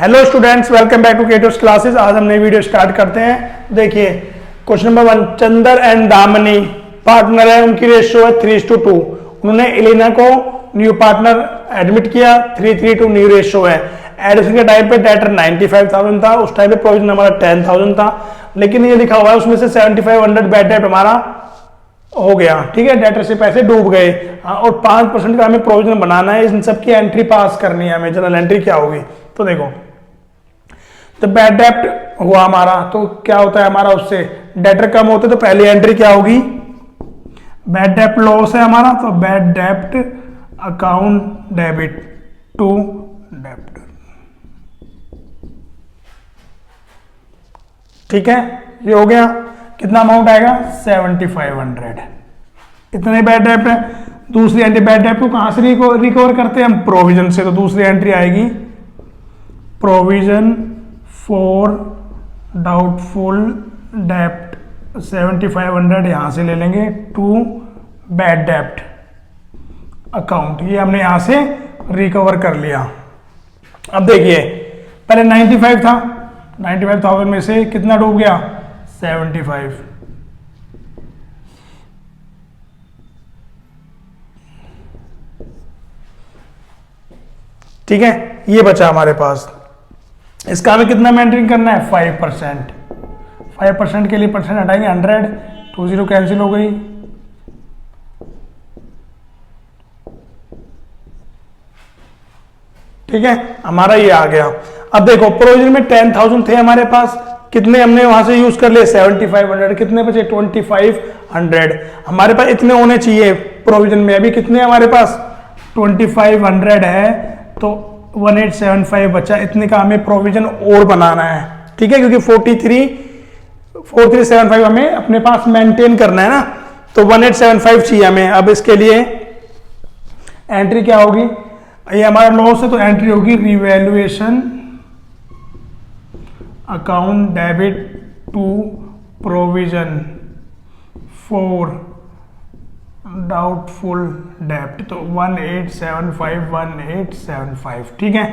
Hello students, welcome back to केटोस classes. आज हम नई वीडियो स्टार्ट करते हैं। देखिए question number 1, Chandar and Damini partner है, उनकी रेशियो है 3:2। उन्होंने एलिना को न्यू पार्टनर एडमिट किया, 3:3 न्यू रेशियो है। एडिशन के टाइम पे डेटर 95,000 था, उस टाइम पे प्रोविजन हमारा 10,000 था, लेकिन ये लिखा हुआ है उसमें से 7500 बैड डेट हमारा हो गया। ठीक है, डेटर से पैसे डूब गए। और 5% का हमें प्रोविजन बनाना है, इन सब की एंट्री पास करनी है हमें। जनरल एंट्री क्या होगी, तो देखो तो बैड डेप्ट हुआ हमारा, तो क्या होता है हमारा, उससे डेटर कम होते तो पहली एंट्री क्या होगी, बैड डेप्ट लॉस है हमारा, तो बैड डेप्ट अकाउंट डेबिट टू डेप्टर। ठीक है, ये हो गया। कितना अमाउंट आएगा, 7500। इतने बैड डेप्ट है। दूसरी एंट्री बैड डेप्ट को कहां से रिकवर करते हैं हम, प्रोविजन से। तो दूसरी एंट्री आएगी प्रोविजन फॉर डाउटफुल डेप्ट, 7500 यहां से ले लेंगे टू बैड डेप्ट अकाउंट। ये हमने यहां से रिकवर कर लिया। अब देखिए पहले 95 था, 95,000 में से कितना डूब गया, 75। ठीक है, ये बचा हमारे पास। इसका हमें कितना मेंटेन करना है, 5%। 5% के लिए परसेंट हटाएंगे 100, 20 कैंसिल हो गई। ठीक है, हमारा ये आ गया। अब देखो प्रोविजन में 10,000 थे हमारे पास, कितने हमने वहां से यूज कर लिए, 7500। कितने बचे, 2500। हमारे पास इतने होने चाहिए प्रोविजन में, अभी कितने हमारे पास 2500 है, तो 1875 बचा। इतने का हमें प्रोविजन और बनाना है। ठीक है, क्योंकि 4375 हमें अपने पास मेंटेन करना है ना, तो 1875 चाहिए हमें। अब इसके लिए एंट्री क्या होगी, ये हमारा लॉस है, तो एंट्री होगी revaluation account debit to provision for doubtful डेप्ट, तो 1875। ठीक है,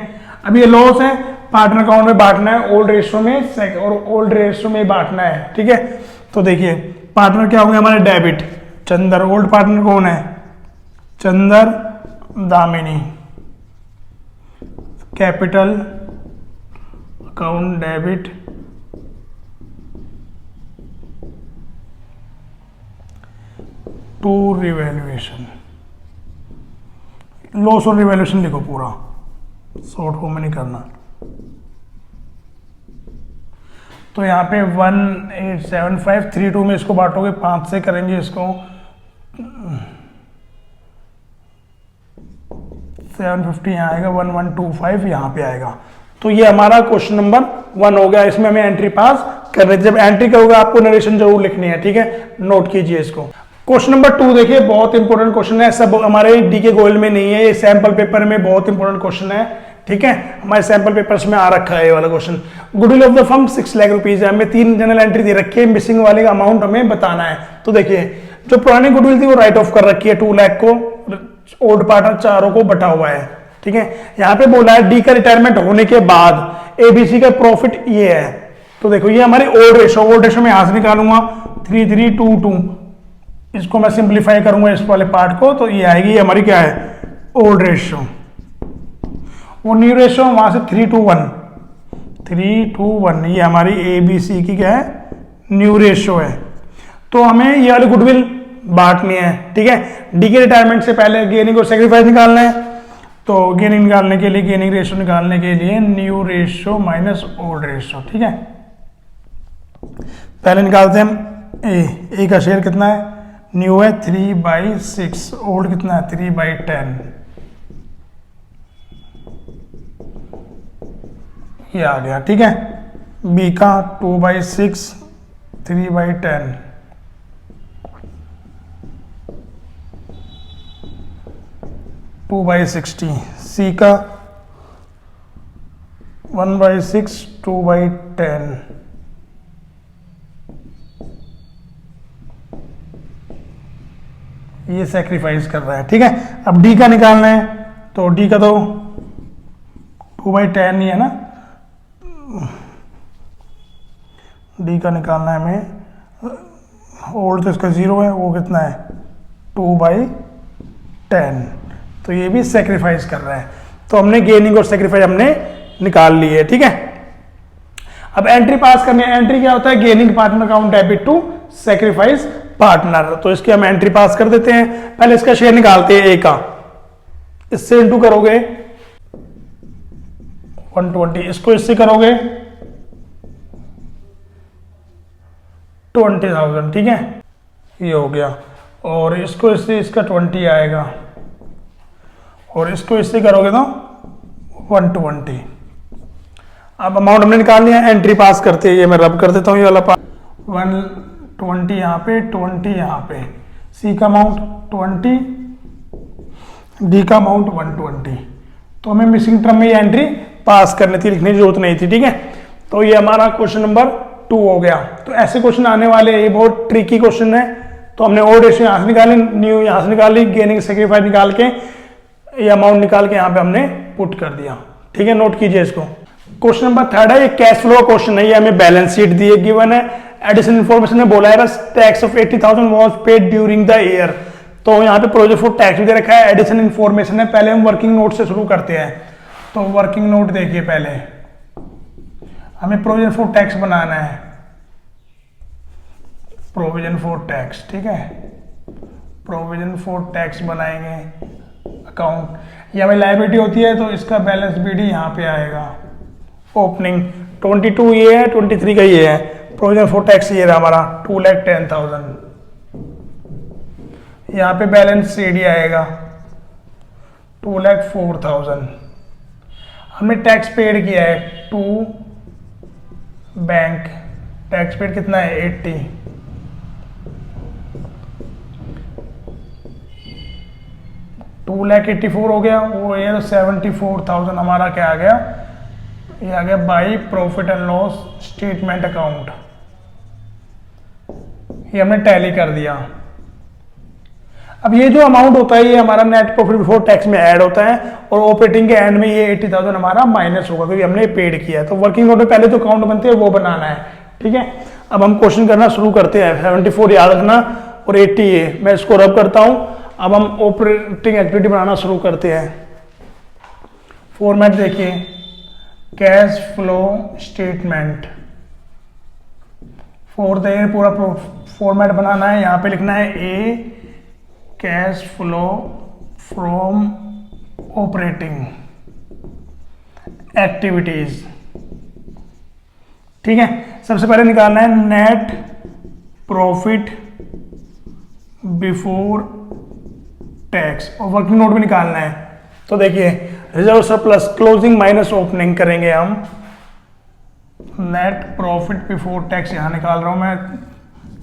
अब ये लॉस है, पार्टनर अकाउंट में बांटना है, ओल्ड रेशियो में और ओल्ड रेशियो में बांटना है। ठीक है, तो देखिए पार्टनर क्या होंगे हमारे, डेबिट चंदर, ओल्ड पार्टनर कौन है, Chander Damini, capital account debit to revaluation. Loss और रिवैल्यूएशन लिखो पूरा, शॉर्ट फॉर्म में नहीं करना। तो यहाँ पे 187532 में इसको बांटोगे, 5 से करेंगे इसको, 750 यहाँ आएगा, 1125 यहाँ पे आएगा। तो ये हमारा क्वेश्चन नंबर 1 हो गया। इसमें हमें एंट्री पास करनी है। जब एंट्री करोगे आपको नरेशन जरूर लिखनी है। ठीक है, नोट कीजिए इसको। क्वेश्चन नंबर 2 देखिए, बहुत इंपॉर्टेंट क्वेश्चन है, सब हमारे डीके गोयल में नहीं है, ये सैंपल पेपर में बहुत इंपॉर्टेंट क्वेश्चन है। ठीक है, हमारे सैंपल पेपर्स में आ रखा है ये वाला question. Goodwill of the firm 6 lakh rupees है, हमें 3 जनरल एंट्री दे रखी है, मिसिंग वाले का अमाउंट हमें बताना है। तो देखिए जो पुरानी गुडविल थी वो राइट ऑफ कर रखी है, 2 लाख को ओल्ड पार्टनर चारों को बटा हुआ है। ठीक है, यहाँ पे बोला है डी का रिटायरमेंट होने के बाद एबीसी का प्रॉफिट ये है। तो देखो ये हमारी ओल्ड रेशो में यहां से निकालूंगा 3322, इसको मैं सिंप्लीफाई करूंगा इस वाले पार्ट को, तो ये आएगी, ये हमारी क्या है, ओल्ड रेशो। वो न्यू रेशो वहां से 321, ये हमारी एबीसी की क्या है, न्यू रेशो है। तो हमें ये वाली गुडविल बांटनी है। ठीक है, डी के रिटायरमेंट से पहले गेनिंग और सेक्रीफाइस निकालना है। तो गेनिंग निकालने के लिए, गेनिंग रेशो निकालने के लिए new ratio minus old ratio. ठीक है, पहले निकालते हैं हम ए का शेयर कितना है, न्यू है 3/6, ओल्ड कितना है 3/10, ये आ गया। ठीक है, बी का 2/6, 3/10, टू बाई 60, सी का 1/6, 2/10, ये सेक्रीफाइस कर रहा है। ठीक है, अब डी का निकालना है, तो डी का तो 2/10 ही है ना, डी का निकालना है हमें, ओल्ड तो इसका 0 है, वो कितना है 2/10, तो ये भी सेक्रीफाइस कर रहा है। तो हमने गेनिंग और सेक्रीफाइस हमने निकाल ली है, ठीक है। अब एंट्री पास करनी है। एंट्री क्या होता है, gaining partner account debit to sacrifice partner. तो इसकी हम एंट्री पास कर देते हैं। पहले इसका शेयर निकालते हैं ए का, इससे इंटू करोगे 120, इसको इससे करोगे 20,000, ठीक है, ये हो गया। और इसको इससे इसका 20 आएगा, और इसको इससे करोगे तो 120। अब अमाउंट हमने निकाल लिया, एंट्री पास करते हैं। ये मैं रब कर देता हूँ, ये वाला 120 यहाँ पे, 20 यहाँ पे, सी का अमाउंट 20, डी का अमाउंट 120। तो हमें मिसिंग टर्म में ये एंट्री पास करनी थी, लिखने की जरूरत नहीं थी, ठीक है। तो ये हमारा क्वेश्चन नंबर 2 हो गया। तो ऐसे क्वेश्चन आने वाले, ये बहुत ट्रिकी क्वेश्चन है। तो हमने ओल्ड रेशियो यहाँ से निकाली, न्यू यहाँ से निकाली, गेनिंग सेक्रीफाइस निकाल के ये अमाउंट निकाल के यहाँ पे हमने पुट कर दिया, ठीक है। नोट कीजिए इसको। क्वेश्चन नंबर 3 है, ये कैश फ्लो क्वेश्चन है, ये हमें बैलेंस शीट दी है, गिवन है। एडिशनल इन्फॉर्मेशन में बोला है बस tax of 80,000 was paid during the year. तो यहाँ पे प्रोविजन फॉर टैक्स भी दे रखा है, एडिशनल इन्फॉर्मेशन है। पहले हम वर्किंग नोट से शुरू करते हैं। तो वर्किंग नोट देखिए, पहले हमें प्रोविजन फॉर टैक्स बनाना है, प्रोविजन फॉर टैक्स, ठीक है। प्रोविजन फॉर टैक्स बनाएंगे अकाउंट, ये हमें लायबिलिटी होती है, तो इसका बैलेंस बीडी यहाँ पे आएगा। ओपनिंग 22 ये है, 23 का ये है। प्रोविजन फॉर टैक्स ये रहा हमारा 2,10,000। यहाँ पे बैलेंस सीडी आएगा 2,04,000। हमने टैक्स पेड किया है टू बैंक, टैक्स पेड कितना है 80। $2,84,000 हो गया, वो ये तो 74,000 हमारा क्या आ गया, ये आ गया by profit and loss statement account. ये हमने टैली कर दिया। अब ये जो अमाउंट होता है ये हमारा नेट प्रॉफिट बिफोर टैक्स में ऐड होता है, और ऑपरेटिंग के एंड में ये 80,000 हमारा माइनस होगा क्योंकि हमने पेड किया है। तो वर्किंग नोट में पहले जो अकाउंट बनते हैं वो बनाना है, ठीक है। अब हम क्वेश्चन करना शुरू करते हैं। 74 याद रखना और 80 ये, मैं इसको रब करता हूं। अब हम ऑपरेटिंग एक्टिविटी बनाना शुरू करते हैं। फॉर्मेट देखिए, cash flow statement for the year, पूरा फॉर्मेट बनाना है। यहाँ पे लिखना है A cash flow from operating activities, ठीक है। सबसे पहले निकालना है नेट प्रॉफिट बिफोर टैक्स, और वर्किंग नोट भी निकालना है। तो देखिए reserve surplus closing minus opening करेंगे हम। नेट प्रॉफिट बिफोर टैक्स यहां निकाल रहा हूं मैं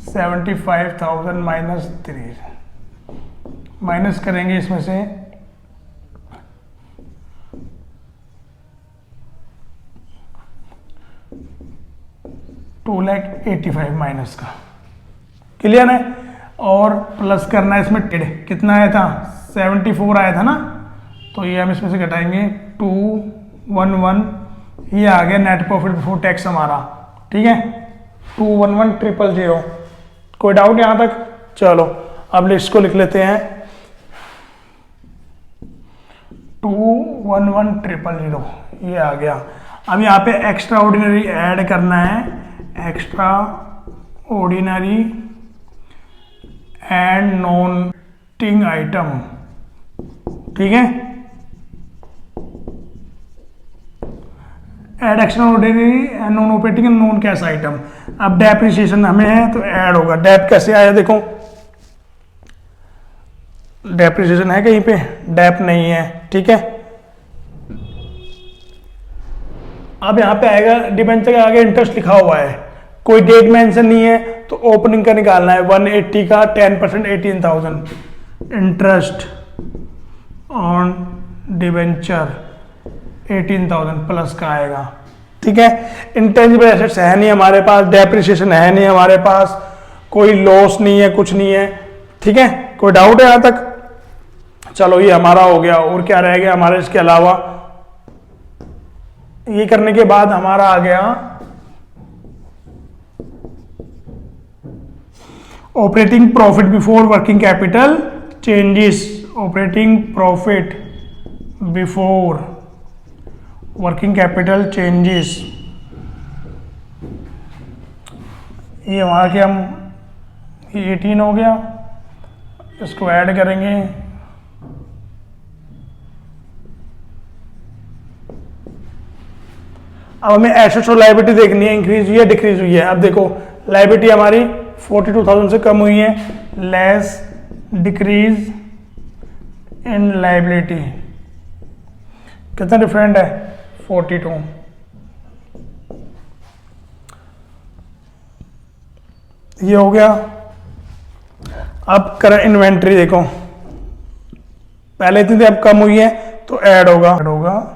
75,000 माइनस 3, माइनस करेंगे इसमें से 2,85,000 माइनस का, क्लियर है। और प्लस करना है इसमें टेड, कितना आया था 74 आया था ना, तो ये हम इसमें से घटाएंगे 211, ये आ गया नेट प्रॉफिट बिफोर टैक्स हमारा, ठीक है 211,000। कोई डाउट यहां तक? चलो अब लिस्ट को लिख लेते हैं 211,000, ये आ गया। अब यहाँ पे एक्स्ट्रा ऑर्डिनरी ऐड करना है, एक्स्ट्रा ऑर्डिनरी एंड नॉन टिंग आइटम, ठीक है। Add extra ordinary and non operating and non cash item. अब डेप्रिसिएशन हमें है तो ऐड होगा। डेप कैसे आया देखो, डेप्रिसिएशन है कहीं पे? डेप नहीं है, ठीक है। अब यहां पे आएगा डिबेंचर के आगे इंटरेस्ट लिखा हुआ है, कोई डेट मेंशन नहीं है, तो ओपनिंग का निकालना है 180 का 10% 18,000 इंटरेस्ट ऑन डिबेंचर 18,000 प्लस का आएगा, ठीक है। इंटेंजिबल एसेट्स है नहीं हमारे पास, डेप्रिसिएशन है नहीं हमारे पास, कोई लॉस नहीं है, कुछ नहीं है, ठीक है। कोई डाउट है यहां तक? चलो ये हमारा हो गया। और क्या रह गया हमारे इसके अलावा? ये करने के बाद हमारा आ गया operating profit before working capital changes. Operating profit before working capital changes, ये वहाँ के हम ये 18 हो गया, इसको ऐड करेंगे। अब हमें एसेट्स और लायबिलिटी देखनी है, इंक्रीज हुई है डिक्रीज हुई है। अब देखो लायबिलिटी हमारी 42,000 से कम हुई है, लेस डिक्रीज इन लायबिलिटी, कितना डिफरेंट है 42। ये हो गया। अब करंट इन्वेंट्री देखो, पहले इतनी थी अब कम हुई है तो ऐड होगा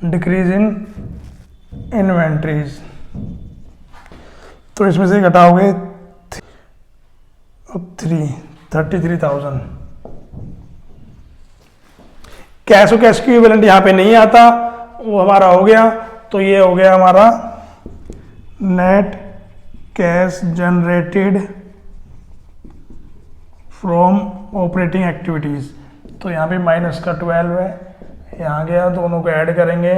डिक्रीज इन इन्वेंट्रीज, तो इसमें से घटाओगे 33,000। कैश और कैश इक्विवेलेंट यहाँ पे नहीं आता, वो हमारा हो गया। तो ये हो गया हमारा net cash generated from operating activities. तो यहाँ पे माइनस का 12 है, यहाँ गया, दोनों को ऐड करेंगे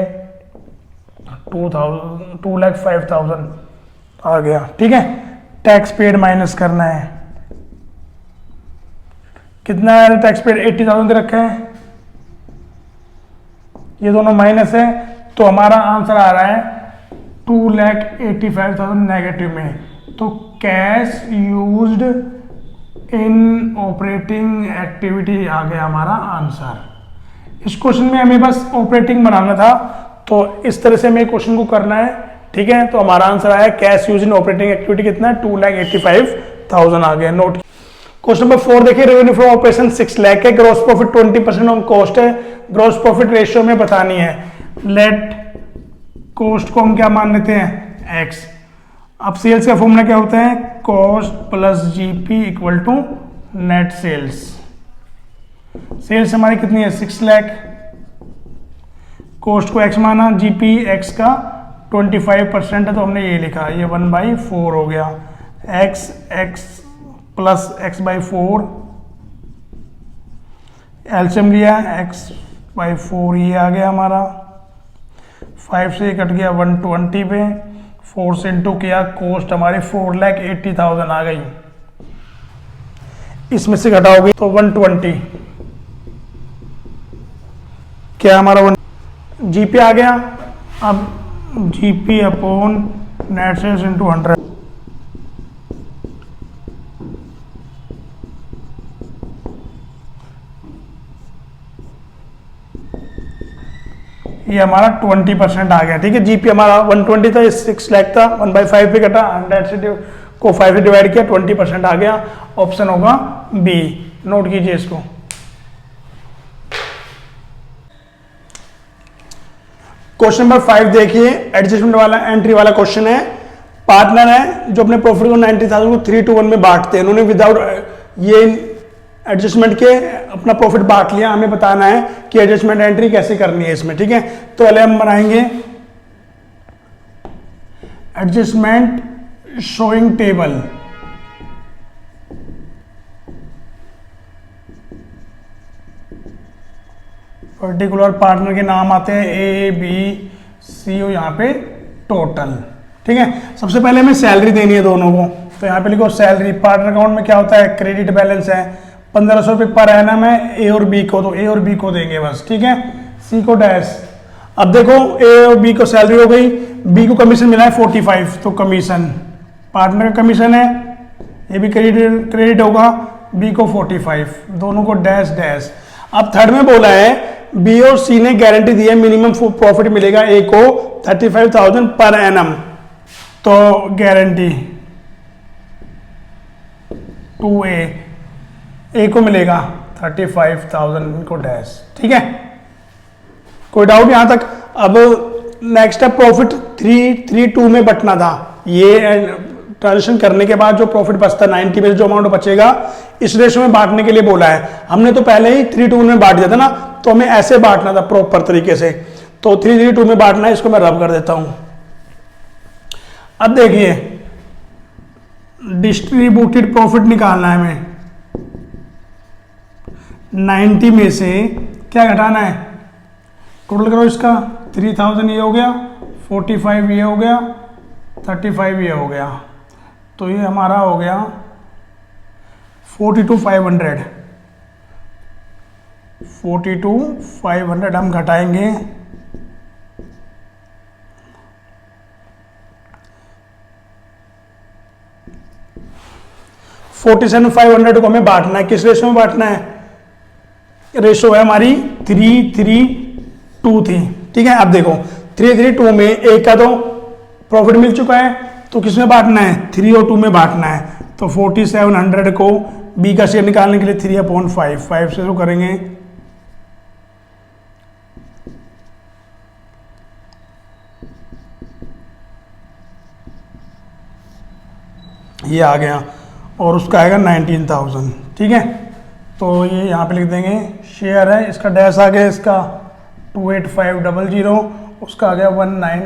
2,05,000 आ गया। ठीक है, टैक्स पेड माइनस करना है, कितना है टैक्स पेड 80,000 दे रखा है, ये दोनों माइनस है, तो हमारा आंसर आ रहा है 2,85,000 नेगेटिव में। तो cash used in operating activity आ गया हमारा आंसर। इस क्वेश्चन में हमें बस ऑपरेटिंग बनाना था, तो इस तरह से हमें क्वेश्चन को करना है। ठीक है, तो हमारा आंसर आया cash use in operating activity कितना है 2,85,000 आ गया। नोट। क्वेश्चन नंबर 4 देखिए, रेवेन्यू फ्रॉम ऑपरेशन 6 लाख है, ग्रॉस प्रॉफिट 20% ऑन कॉस्ट है, ग्रॉस प्रॉफिट रेशियो में बतानी है। लेट कॉस्ट को हम क्या मान लेते हैं एक्स। अब सेल्स का फॉर्मूला क्या होता है, cost plus GP equal to net sales. Sales हमारी कितनी है 6 लाख, कॉस्ट को एक्स माना, जीपी एक्स का 25% है, तो हमने ये लिखा, ये 1/4 हो गया। एक्स प्लस x/4, एलसीएम लिया x/4, ये आ गया हमारा। 5 से कट गया 120 पे, 4 से इंटू किया, कॉस्ट हमारी 4,80,000 आ गई। इसमें से घटाओगे तो 120, क्या हमारा जीपी आ गया। अब GP upon net sales into 100, ये हमारा 20% आ गया। ठीक है, जीपी हमारा 120 था, 6 लाख था, 1/5 पे कटा, 100 से को 5 से डिवाइड किया, 20% आ गया। ऑप्शन होगा बी, नोट कीजिए इसको। क्वेश्चन नंबर 5 देखिए, एडजस्टमेंट वाला एंट्री वाला क्वेश्चन है। पार्टनर है जो अपने प्रॉफिट को 90,000 को 3 to 1 में बांटते हैं, उन्होंने विदाउट ये एडजस्टमेंट के अपना प्रॉफिट बांट लिया। हमें बताना है कि एडजस्टमेंट एंट्री कैसे करनी है इसमें। ठीक है, तो पहले हम बनाएंगे adjustment showing table. Particular partner के नाम आते हैं ए बी सी, यहाँ पे टोटल। ठीक है, सबसे पहले हमें सैलरी देनी है दोनों को, तो यहाँ पे लिखो सैलरी। पार्टनर अकाउंट में क्या होता है, क्रेडिट बैलेंस है 1500 रुपये पर एनम है ए और बी को, तो ए और बी को देंगे बस। ठीक है, सी को डैश। अब देखो ए और बी को सैलरी हो गई, बी को कमीशन मिला है 45, तो कमीशन पार्टनर का कमीशन है, ये भी क्रेडिट होगा, बी को 45, दोनों को डैश डैश। अब थर्ड में बोला है बी और सी ने गारंटी दी है मिनिमम प्रॉफिट मिलेगा ए को 35,000 पर एनम, तो गारंटी 2A, ए को मिलेगा 35,000 को डैश। ठीक है, कोई डाउट यहां तक। अब नेक्स्ट है प्रॉफिट 332 में बटना था, ये ट्रांजेक्शन करने के बाद जो प्रॉफिट बचता 90 में जो अमाउंट बचेगा इस रेशो में बांटने के लिए बोला है। हमने तो पहले ही 3 to 1 में बांट दिया था ना, तो हमें ऐसे बांटना था प्रॉपर तरीके से। तो 332 में बांटना है, इसको मैं रब कर देता हूं। अब देखिए डिस्ट्रीब्यूटेड प्रॉफिट निकालना है हमें। 90 में से क्या घटाना है, टोटल करो इसका। 3000 ये हो गया, 45 ये हो गया, 35 ये हो गया, तो ये हमारा हो गया 42,500। 42,500 हम घटाएंगे, $47,500 को हमें बांटना है। किस रेशो में बांटना है, रेशो है हमारी 332 थी, ठीक है। अब देखो 332 में एक का तो प्रॉफिट मिल चुका है, तो किस में बांटना है, 3 और 2 में बांटना है। तो 4700 को बी का शेयर निकालने के लिए 3/5 5 से शुरू करेंगे, ये आ गया, और उसका आएगा 19,000, ठीक है। तो ये यहाँ पे लिख देंगे, शेयर है, इसका डैश आ गया, इसका 28500, उसका आ गया 19,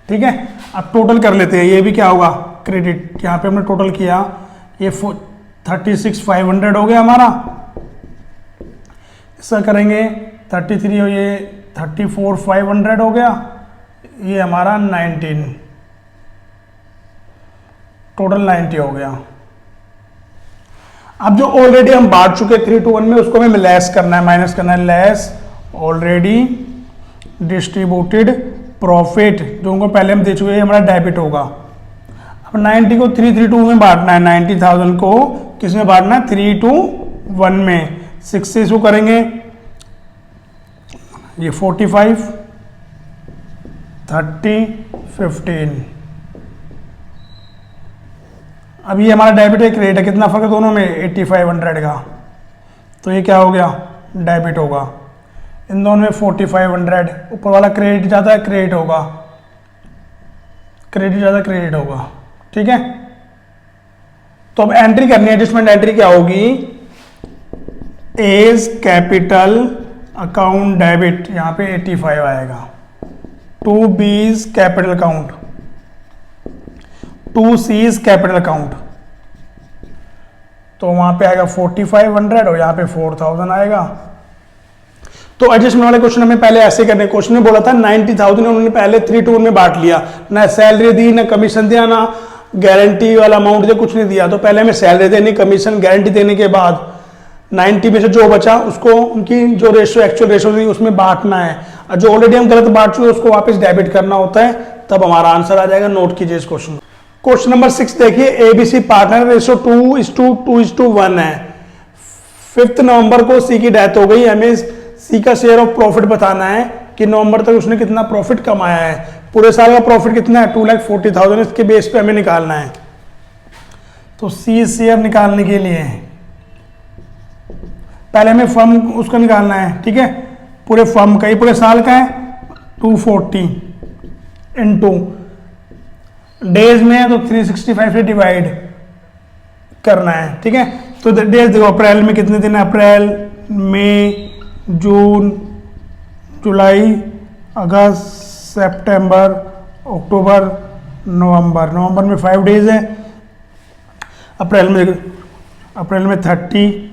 ठीक है। अब टोटल कर लेते हैं, ये भी क्या होगा, क्रेडिट। यहाँ पे हमने टोटल किया, ये 36,500 हो गया हमारा, इसका करेंगे 33 और ये 34,500 हो गया, ये हमारा 19, टोटल 90 हो गया। अब जो ऑलरेडी हम बांट चुके 3 to 1 में, उसको हमें लेस करना है, माइनस करना है, लेस ऑलरेडी डिस्ट्रीब्यूटेड प्रॉफिट, जो उनको पहले हम दे चुके हैं, हमारा डेबिट होगा। अब 90 को 332 में बांटना है, 90,000 को किस में बांटना है, 3 to 1 में। 6 से इसको करेंगे, ये 45, 30, 15। अब ये हमारा डेबिट है, क्रेडिट है, कितना फर्क है दोनों में, 8500 का, तो ये क्या हो गया, डेबिट होगा। इन दोनों में 4500, ऊपर वाला क्रेडिट ज़्यादा है, क्रेडिट होगा, क्रेडिट ज़्यादा क्रेडिट होगा, ठीक है। तो अब एंट्री करनी है, एडजस्टमेंट एंट्री क्या होगी, एज कैपिटल अकाउंट डेबिट, यहाँ पे 85 आएगा, टू बीज capital account, 2 C's capital account, तो वहां पे आएगा 4500 और यहाँ पे 4000 आएगा। तो एडजस्टमेंट वाले क्वेश्चन हमें पहले ऐसे करने, क्वेश्चन में बोला था 90,000, उन्होंने पहले 3 to 1 में बांट लिया, ना सैलरी दी, ना कमीशन दिया, ना गारंटी वाला अमाउंट दिया, कुछ नहीं दिया। तो पहले हमें सैलरी देनी, कमीशन, गारंटी देने के बाद 90 में से जो बचा उसको उनकी जो रेशो, एक्चुअल रेशो थी, उसमें बांटना है, और जो ऑलरेडी हम गलत बांट चुके उसको वापस डेबिट करना होता है, तब हमारा आंसर आ जाएगा। नोट कीजिए इस क्वेश्चन। क्वेश्चन नंबर 6 देखिए, एबीसी पार्टनर, रेशो 2:1 है। 5 नवंबर को सी की डेथ हो गई, हमें सी का शेयर ऑफ प्रॉफिट बताना है कि नवंबर तक उसने कितना प्रॉफिट कमाया है। पूरे साल का प्रॉफिट कितना है, 2,40,000, इसके बेस पे हमें निकालना है। तो सी शेयर निकालने के लिए पहले हमें फर्म उसका निकालना है, ठीक है। पूरे फर्म का, ये पूरे साल का है, 240 इंटू डेज में है तो 365 से डिवाइड करना है, ठीक है। तो डेज देखो, अप्रैल में कितने दिन है, अप्रैल, मई, जून, जुलाई, अगस्त, सितंबर, अक्टूबर, नवंबर। नवंबर में 5 डेज है, अप्रैल में 30,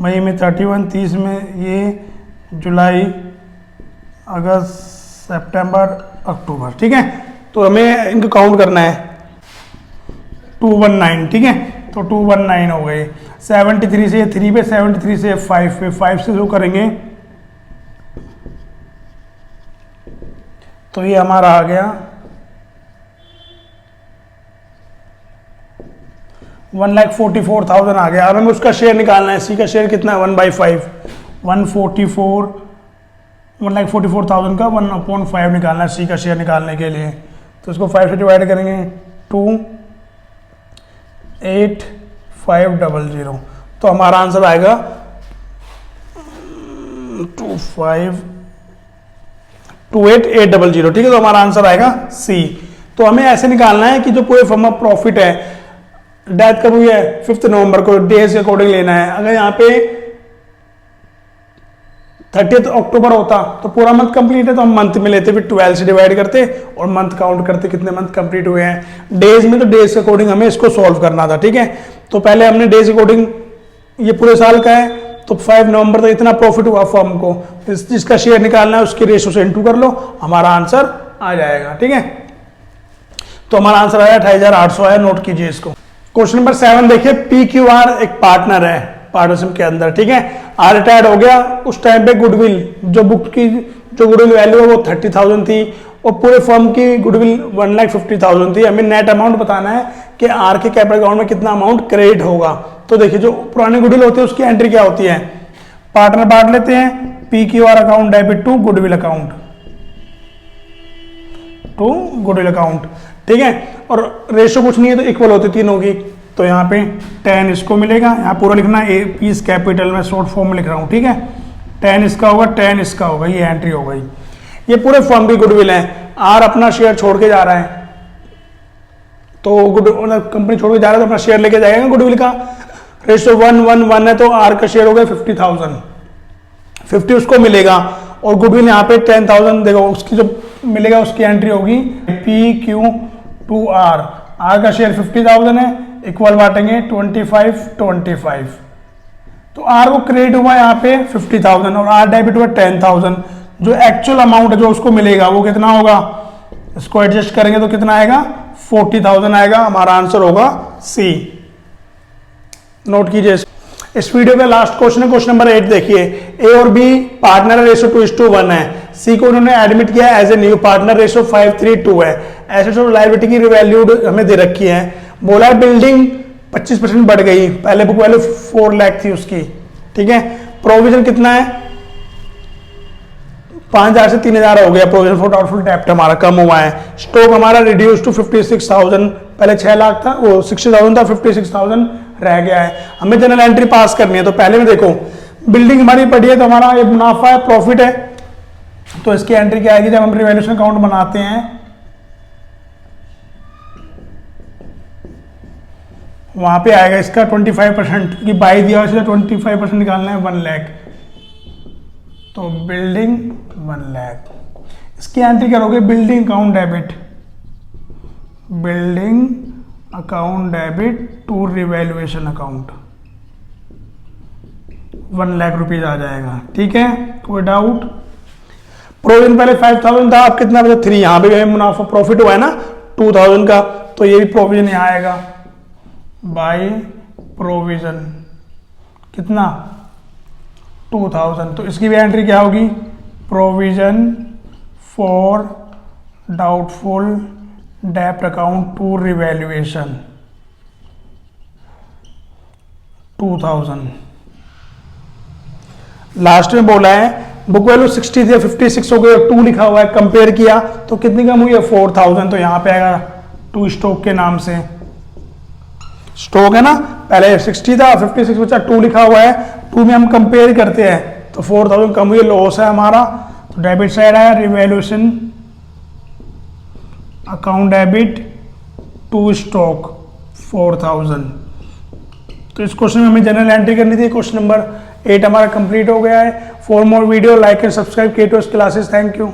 मई में 31, 30 में ये, जुलाई, अगस्त, सितंबर, अक्टूबर, ठीक है। तो हमें इनको काउंट करना है, 219, ठीक है। तो 219 हो गए, 73 से 3 पे, 73 से 5 पे, 5 से जो करेंगे तो ये हमारा आ गया 1,44,000 आ गया। अब हमें उसका शेयर निकालना है, सी का शेयर कितना है, 1/5, 1,44,000 का 1/5 निकालना है सी का शेयर निकालने के लिए। तो इसको 5 से डिवाइड करेंगे, 2,8,500, तो हमारा आंसर आएगा 2,8,800, ठीक है। तो हमारा आंसर आएगा सी। तो हमें ऐसे निकालना है कि जो पूरे फर्म ऑफ प्रॉफिट है, डेथ कब हुई है, 5 नवंबर को, डेज के अकॉर्डिंग लेना है। अगर यहाँ पे 30 अक्टूबर होता तो पूरा मंथ कंप्लीट है, तो हम मंथ में लेते, फिर 12 से डिवाइड करते और मंथ काउंट करते कितने मंथ कंप्लीट हुए हैं। डेज में तो डेज के अकॉर्डिंग हमें इसको सॉल्व करना था, ठीक है। तो पहले हमने डेज अकॉर्डिंग, ये पूरे साल का है तो 5 नवंबर तक इतना प्रॉफिट हुआ फर्म को, जिसका शेयर निकालना है उसकी रेशो से इंटू कर लो, हमारा आंसर आ जाएगा, ठीक है। तो हमारा आंसर आया 28,800 आया, नोट कीजिए इसको। क्वेश्चन नंबर 7 देखिए, PQR एक पार्टनर है पार्टनरशिप के अंदर, ठीक है। आर रिटायर्ड हो गया, उस टाइम पे गुडविल जो बुक की जो गुडविल वैल्यू है वो 30,000 थी और पूरे फर्म की गुडविल 1,50,000 थी। हमें नेट अमाउंट बताना है कि आर के कैपिटल अकाउंट में कितना अमाउंट क्रेडिट होगा। तो देखिए जो पुरानी गुडविल होती है उसकी एंट्री क्या होती है, पार्टनर बांट लेते हैं, PQR account debit to goodwill account, to goodwill account, ठीक है। और रेशो कुछ नहीं है तो इक्वल होती तीनों की, तो यहाँ पे 10 इसको मिलेगा, यहाँ पूरा लिखना है पीस कैपिटल में शॉर्ट फॉर्म में लिख रहा हूँ, ठीक है। 10 इसका होगा, 10 इसका होगा, ये एंट्री हो गई। ये पूरे फर्म की गुडविल है, आर अपना शेयर छोड़ के जा रहा है, तो कंपनी छोड़ के जा रहा है तो अपना शेयर लेके जाएगा गुडविल का। रेशो 1:1 है तो आर का शेयर हो गया 50,000, 50 उसको मिलेगा और गुडविल यहाँ पे 10,000 देखो, उसकी जो मिलेगा उसकी एंट्री होगी PQ2R, आर का शेयर 50,000 है, इक्वल बांटेंगे 25-25, तो आर को क्रेडिट हुआ यहाँ पे 50,000 और आर डेबिट हुआ 10,000। जो एक्चुअल अमाउंट है जो उसको मिलेगा वो कितना होगा, इसको एडजस्ट करेंगे तो कितना आएगा, 40,000 आएगा। हमारा आंसर होगा सी, नोट कीजिए। इस वीडियो का लास्ट क्वेश्चन है, क्वेश्चन नंबर 8 देखिए, ए और बी पार्टनर रेशो 2:1 है, सी को उन्होंने एडमिट किया as a new partner, ratio 5:3 है। एसेट्स और लायबिलिटी की वैल्यू हमें दे रखी है, बोला बिल्डिंग 25% बढ़ गई, पहले बुक वैल्यू 4 लाख थी उसकी, ठीक है। प्रोविजन कितना है, 5,000 से 3,000 हो गया, प्रोविजन फॉर डाउटफुल डेब्ट हमारा कम हुआ है। स्टॉक हमारा रिड्यूस टू 56,000, पहले 6 लाख था, वो 60,000 था, 56,000 रह गया है। हमें जनरल एंट्री पास करनी है, तो पहले में देखो बिल्डिंग हमारी पड़ी है तो हमारा ये मुनाफा है, प्रॉफिट है, तो इसकी एंट्री क्या आएगी, जब हम रिवैल्यूएशन अकाउंट बनाते हैं वहां पे आएगा इसका 25% की बाई दिया इसलिए 25% निकालना है 1 लाख, तो बिल्डिंग 1 लाख, इसकी एंट्री करोगे building account debit, building account debit to revaluation account, 1 lakh rupees आ जाएगा, ठीक है। कोई डाउट। प्रोविजन पहले 5,000 था, अब कितना बचा 3, यहाँ पे मुनाफा प्रॉफिट हुआ है ना 2,000 का, तो ये भी प्रोविजन यहाँ आएगा बाय प्रोविजन कितना 2,000, तो इसकी भी एंट्री क्या होगी, प्रोविजन फॉर डाउटफुल डेब्ट अकाउंट टू रिवैल्यूएशन 2,000। लास्ट में बोला है बुक वैल्यू 60 थी 56 हो गई, 2 लिखा हुआ है, कंपेयर किया तो कितनी कम हुई है 4,000, तो यहां पे आएगा 2 स्टॉक के नाम से, स्टॉक है ना, पहले 60 था 56 बचा, 2 लिखा हुआ है, 2 में हम कंपेयर करते हैं तो 4,000 कम हुई, लॉस है हमारा, तो डेबिट साइड आया revaluation account debit to stock 4,000। तो इस क्वेश्चन में हमें जनरल एंट्री करनी थी। क्वेश्चन नंबर 8 हमारा कंप्लीट हो गया है। For more video like and subscribe K2S classes. Thank you.